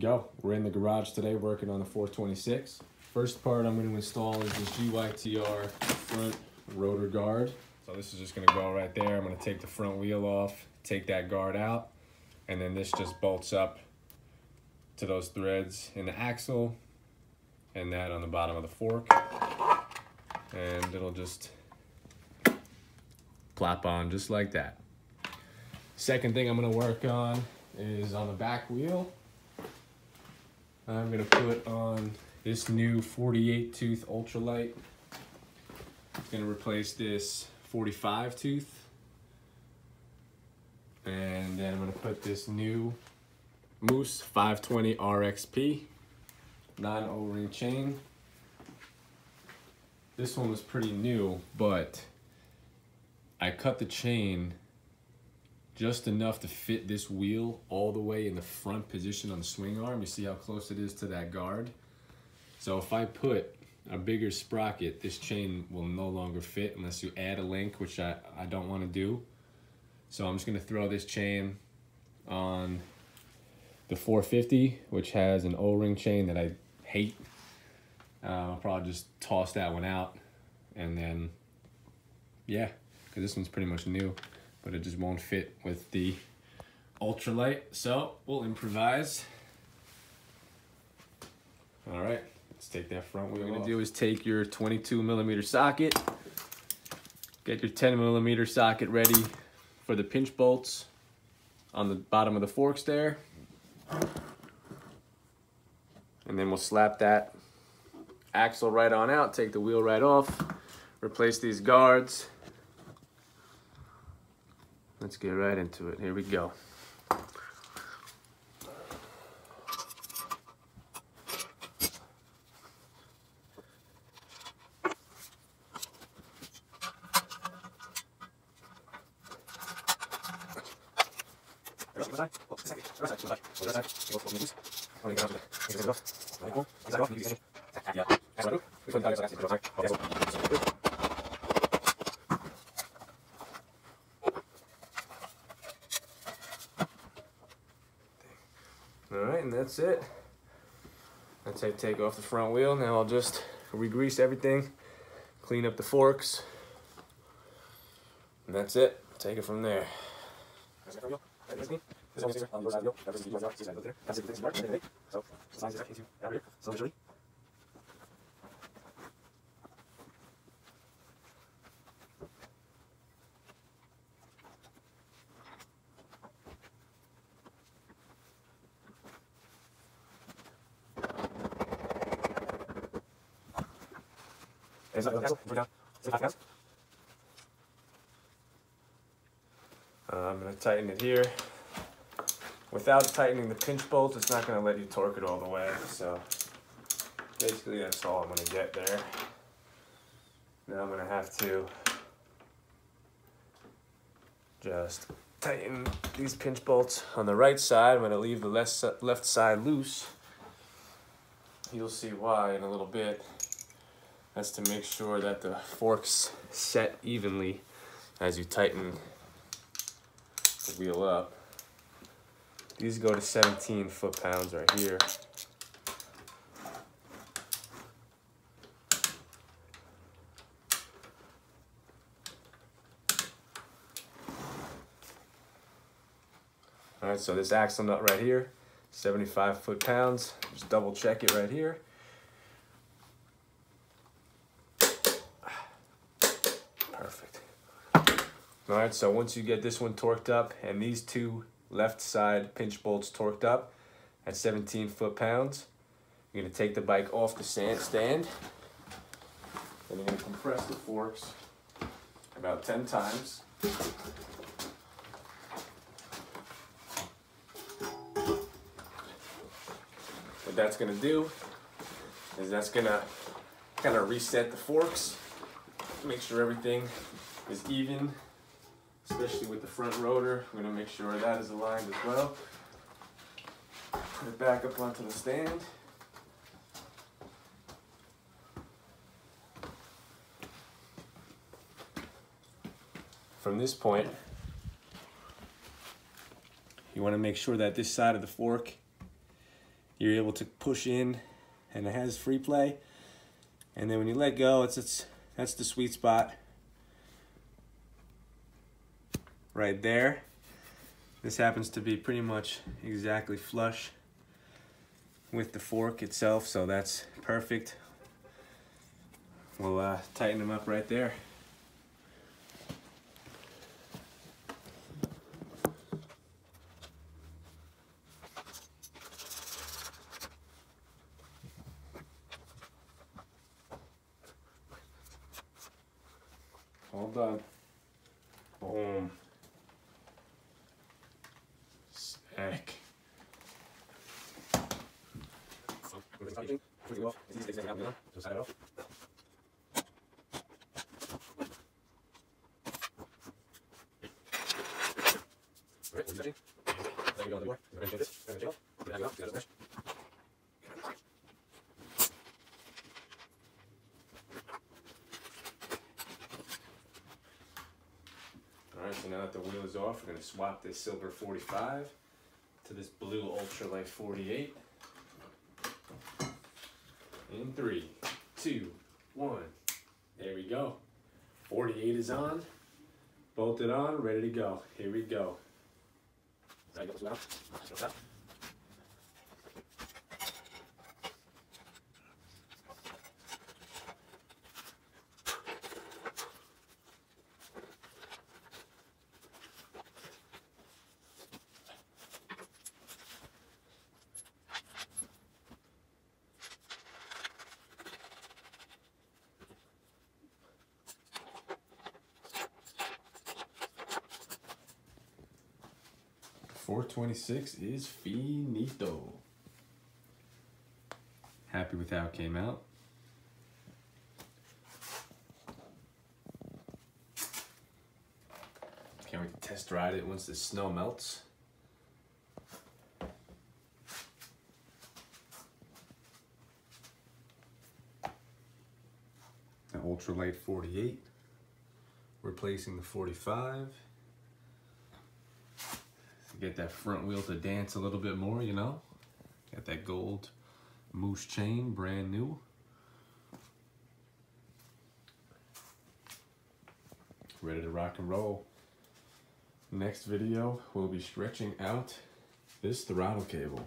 go. We're in the garage today working on the 426. First part I'm going to install is this GYTR front rotor guard. So this is just going to go right there. I'm going to take the front wheel off, take that guard out, and then this just bolts up to those threads in the axle and that on the bottom of the fork. And it'll just plop on just like that. Second thing I'm going to work on is on the back wheel. I'm going to put on this new 48 tooth ultralight. It's going to replace this 45 tooth. And then I'm going to put this new Moose 520 RXP non-O-ring chain. This one was pretty new, but I cut the chain just enough to fit this wheel all the way in the front position on the swing arm. You see how close it is to that guard? So if I put a bigger sprocket, this chain will no longer fit unless you add a link, which I don't want to do. So I'm just going to throw this chain on the 450, which has an O-ring chain that I hate. I'll probably just toss that one out, and then yeah, because this one's pretty much new, but it just won't fit with the ultralight, so we'll improvise. All right, let's take that front wheel off. What you're gonna do is take your 22mm socket, get your 10mm socket ready for the pinch bolts on the bottom of the forks there, and then we'll slap that axle right on out, take the wheel right off, replace these guards. Let's get right into it. Here we go. Alright, and that's it. That's how you take off the front wheel. Now I'll just re-grease everything, clean up the forks, and that's it. Take it from there. I'm going to tighten it here. Without tightening the pinch bolts, it's not going to let you torque it all the way. So basically that's all I'm going to get there. Now I'm going to have to just tighten these pinch bolts on the right side. I'm going to leave the left side loose. You'll see why in a little bit. That's to make sure that the forks set evenly as you tighten the wheel up. These go to 17 foot-pounds right here. All right, so this axle nut right here, 75 foot-pounds. Just double check it right here. Perfect. All right, so once you get this one torqued up and these two left side pinch bolts torqued up at 17 foot-pounds, you're gonna take the bike off the stand and you're gonna compress the forks about 10 times. What that's gonna do is that's gonna kind of reset the forks, make sure everything is even, especially with the front rotor. I'm going to make sure that is aligned as well. Put it back up onto the stand. From this point, you want to make sure that this side of the fork you're able to push in, and it has free play. And then when you let go, that's the sweet spot right there. This happens to be pretty much exactly flush with the fork itself, so that's perfect. We'll tighten them up right there. All done. Boom. Sick. Alright, so now that the wheel is off, we're going to swap this silver 45 to this blue ultralight 48. In 3, 2, 1. There we go. 48 is on. Bolted on, ready to go. Here we go. .426 is finito. Happy with how it came out. Can't wait to test ride it once the snow melts. The ultralight 48, replacing the 45. Get that front wheel to dance a little bit more, you know. Got that gold moose chain, brand new. Ready to rock and roll. Next video, we'll be stretching out this throttle cable.